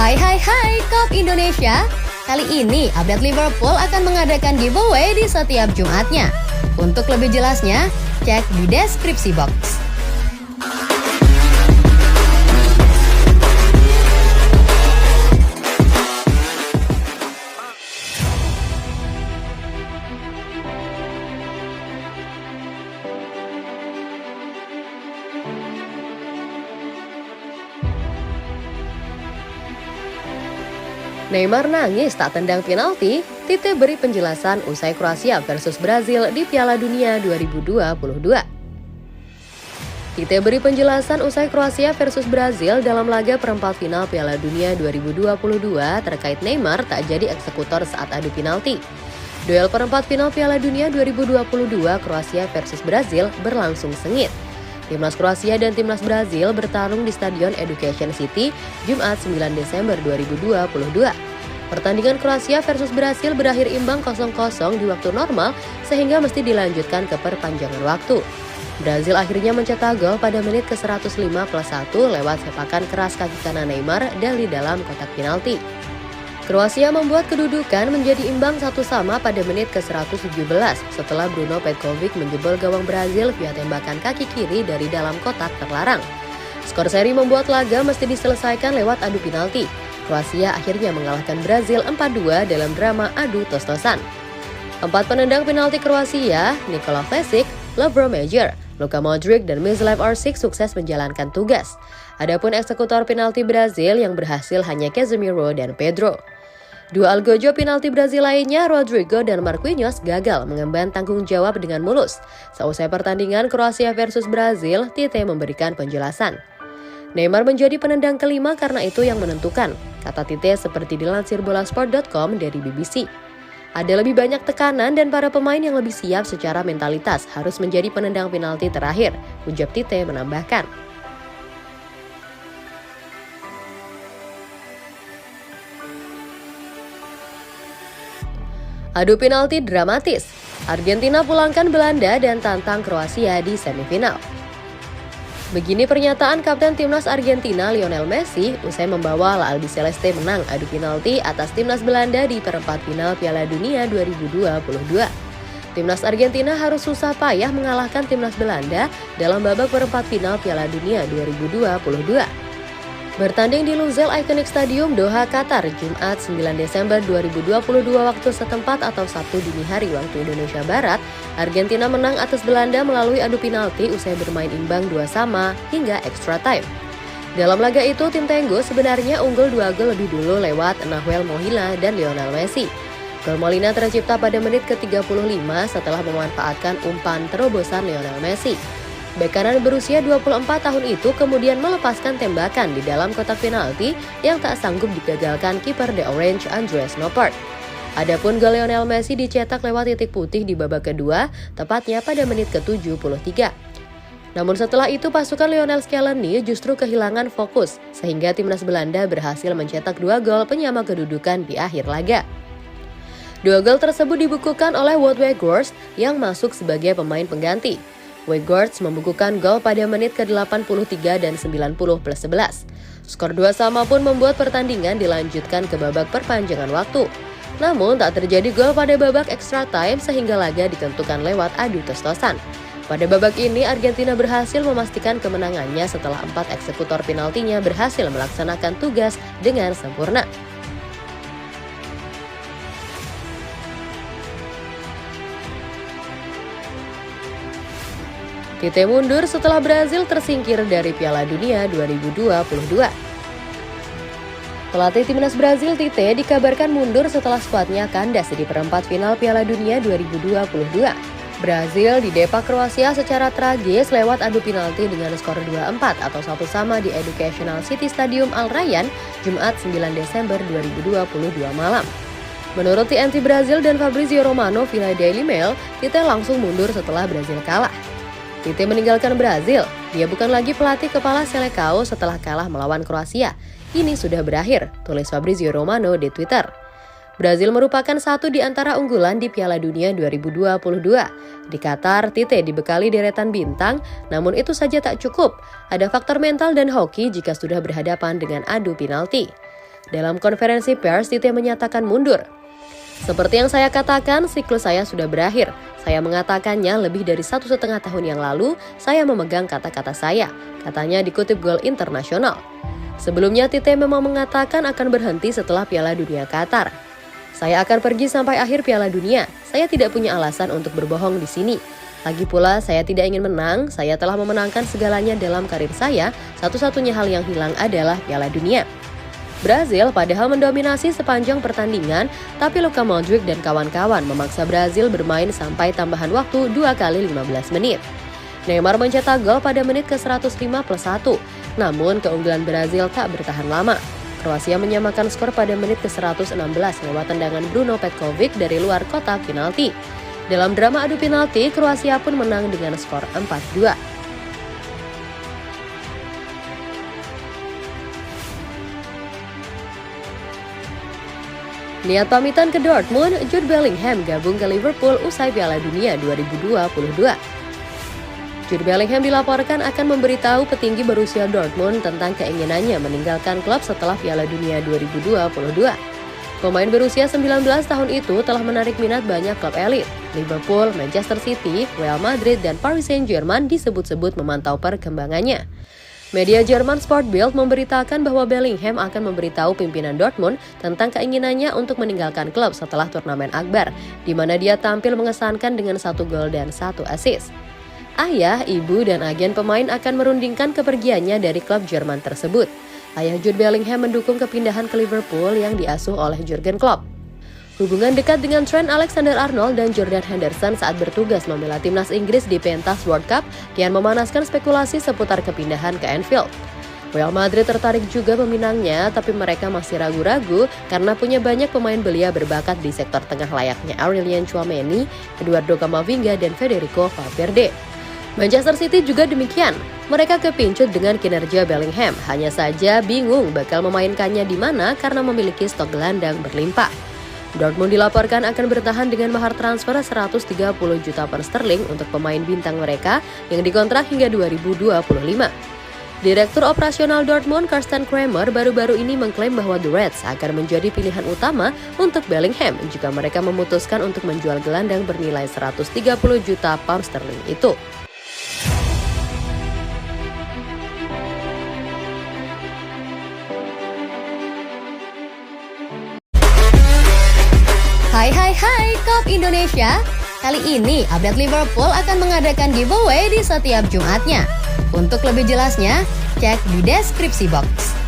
Hai Kop Indonesia. Kali ini update Liverpool akan mengadakan giveaway di setiap Jumatnya. Untuk lebih jelasnya, cek di deskripsi box. Neymar nangis tak tendang penalti, Tite beri penjelasan usai Kroasia versus Brazil di Piala Dunia 2022. Tite beri penjelasan usai Kroasia versus Brazil dalam laga perempat final Piala Dunia 2022 terkait Neymar tak jadi eksekutor saat adu penalti. Duel perempat final Piala Dunia 2022 Kroasia versus Brazil berlangsung sengit. Timnas Kroasia dan Timnas Brazil bertarung di Stadion Education City, Jumat 9 Desember 2022. Pertandingan Kroasia versus Brazil berakhir imbang 0-0 di waktu normal sehingga mesti dilanjutkan ke perpanjangan waktu. Brazil akhirnya mencetak gol pada menit ke-105+1 lewat sepakan keras kaki kanan Neymar dari dalam kotak penalti. Kroasia membuat kedudukan menjadi imbang 1-1 pada menit ke-117 setelah Bruno Petkovic menjebol gawang Brazil via tembakan kaki kiri dari dalam kotak terlarang. Skor seri membuat laga mesti diselesaikan lewat adu penalti. Kroasia akhirnya mengalahkan Brazil 4-2 dalam drama adu tos-tosan. 4 penendang penalti Kroasia, Nikola Vlasic, Lovro Majer, Luka Modric, dan Miroslav Orsic sukses menjalankan tugas. Adapun eksekutor penalti Brazil yang berhasil hanya Casemiro dan Pedro. Dua algojo penalti Brazil lainnya, Rodrigo dan Marquinhos, gagal mengemban tanggung jawab dengan mulus. Seusai pertandingan Kroasia versus Brazil, Tite memberikan penjelasan. Neymar menjadi penendang kelima karena itu yang menentukan, kata Tite seperti dilansir bolasport.com dari BBC. Ada lebih banyak tekanan dan para pemain yang lebih siap secara mentalitas harus menjadi penendang penalti terakhir, ujar Tite menambahkan. Adu penalti dramatis, Argentina pulangkan Belanda dan tantang Kroasia di semifinal. Begini pernyataan Kapten Timnas Argentina Lionel Messi usai membawa La Albiceleste menang adu penalti atas Timnas Belanda di perempat final Piala Dunia 2022. Timnas Argentina harus susah payah mengalahkan Timnas Belanda dalam babak perempat final Piala Dunia 2022. Bertanding di Lusail Iconic Stadium, Doha, Qatar, Jumat 9 Desember 2022 waktu setempat atau Sabtu dini hari waktu Indonesia Barat, Argentina menang atas Belanda melalui adu penalti usai bermain imbang 2-2 hingga extra time. Dalam laga itu, tim Tenggo sebenarnya unggul 2 gol lebih dulu lewat Nahuel Molina dan Lionel Messi. Gol Molina tercipta pada menit ke-35 setelah memanfaatkan umpan terobosan Lionel Messi. Bek kanan berusia 24 tahun itu kemudian melepaskan tembakan di dalam kotak penalti yang tak sanggup digagalkan kiper The Orange Andreas Noppert. Adapun gol Lionel Messi dicetak lewat titik putih di babak kedua, tepatnya pada menit ke-73. Namun setelah itu pasukan Lionel Scaloni justru kehilangan fokus, sehingga timnas Belanda berhasil mencetak 2 gol penyama kedudukan di akhir laga. 2 gol tersebut dibukukan oleh Wout Weghorst yang masuk sebagai pemain pengganti. Weghorst membukukan gol pada menit ke-83 dan 90+11. Skor 2-2 pun membuat pertandingan dilanjutkan ke babak perpanjangan waktu. Namun tak terjadi gol pada babak extra time sehingga laga ditentukan lewat adu tos-tosan. Pada babak ini Argentina berhasil memastikan kemenangannya setelah 4 eksekutor penaltinya berhasil melaksanakan tugas dengan sempurna. Tite mundur setelah Brazil tersingkir dari Piala Dunia 2022. Pelatih timnas Brazil Tite dikabarkan mundur setelah skuadnya kandas di perempat final Piala Dunia 2022. Brazil didepak Kroasia secara tragis lewat adu penalti dengan skor 2-4 atau 1-1 di Educational City Stadium Al Rayyan, Jumat 9 Desember 2022 malam. Menurut TNT Brazil dan Fabrizio Romano via Daily Mail, Tite langsung mundur setelah Brazil kalah. Tite meninggalkan Brazil, dia bukan lagi pelatih kepala Seleção setelah kalah melawan Kroasia. Ini sudah berakhir, tulis Fabrizio Romano di Twitter. Brazil merupakan satu di antara unggulan di Piala Dunia 2022. Di Qatar, Tite dibekali deretan bintang, namun itu saja tak cukup. Ada faktor mental dan hoki jika sudah berhadapan dengan adu penalti. Dalam konferensi pers, Tite menyatakan mundur. Seperti yang saya katakan, siklus saya sudah berakhir. Saya mengatakannya lebih dari 1,5 tahun yang lalu, saya memegang kata-kata saya, katanya dikutip Goal Internasional. Sebelumnya, Tite memang mengatakan akan berhenti setelah Piala Dunia Qatar. Saya akan pergi sampai akhir Piala Dunia. Saya tidak punya alasan untuk berbohong di sini. Lagi pula, saya tidak ingin menang. Saya telah memenangkan segalanya dalam karir saya. Satu-satunya hal yang hilang adalah Piala Dunia. Brazil padahal mendominasi sepanjang pertandingan, tapi Luka Modric dan kawan-kawan memaksa Brazil bermain sampai tambahan waktu 2 kali 15 menit. Neymar mencetak gol pada menit ke-105+1, namun keunggulan Brazil tak bertahan lama. Kroasia menyamakan skor pada menit ke-116 lewat tendangan Bruno Petkovic dari luar kotak penalti. Dalam drama adu penalti, Kroasia pun menang dengan skor 4-2. Niat pamitan ke Dortmund, Jude Bellingham gabung ke Liverpool usai Piala Dunia 2022. Jude Bellingham dilaporkan akan memberitahu petinggi Borussia Dortmund tentang keinginannya meninggalkan klub setelah Piala Dunia 2022. Pemain berusia 19 tahun itu telah menarik minat banyak klub elit. Liverpool, Manchester City, Real Madrid, dan Paris Saint-Germain disebut-sebut memantau perkembangannya. Media Jerman Sport Bild memberitakan bahwa Bellingham akan memberitahu pimpinan Dortmund tentang keinginannya untuk meninggalkan klub setelah turnamen akbar, di mana dia tampil mengesankan dengan 1 gol dan 1 assist. Ayah, ibu, dan agen pemain akan merundingkan kepergiannya dari klub Jerman tersebut. Ayah Jude Bellingham mendukung kepindahan ke Liverpool yang diasuh oleh Jurgen Klopp. Hubungan dekat dengan Trent Alexander-Arnold dan Jordan Henderson saat bertugas membela timnas Inggris di pentas World Cup kian memanaskan spekulasi seputar kepindahan ke Anfield. Real Madrid tertarik juga meminangnya, tapi mereka masih ragu-ragu karena punya banyak pemain belia berbakat di sektor tengah layaknya Aurelien Tchouameni, Eduardo Camavinga, dan Federico Valverde. Manchester City juga demikian. Mereka kepincut dengan kinerja Bellingham, hanya saja bingung bakal memainkannya di mana karena memiliki stok gelandang berlimpah. Dortmund dilaporkan akan bertahan dengan mahar transfer 130 juta pound sterling untuk pemain bintang mereka yang dikontrak hingga 2025. Direktur operasional Dortmund, Carsten Kramer, baru-baru ini mengklaim bahwa The Reds akan menjadi pilihan utama untuk Bellingham jika mereka memutuskan untuk menjual gelandang bernilai 130 juta pound sterling itu. Hai Kop Indonesia. Kali ini update Liverpool akan mengadakan giveaway di setiap Jumatnya. Untuk lebih jelasnya, cek di deskripsi box.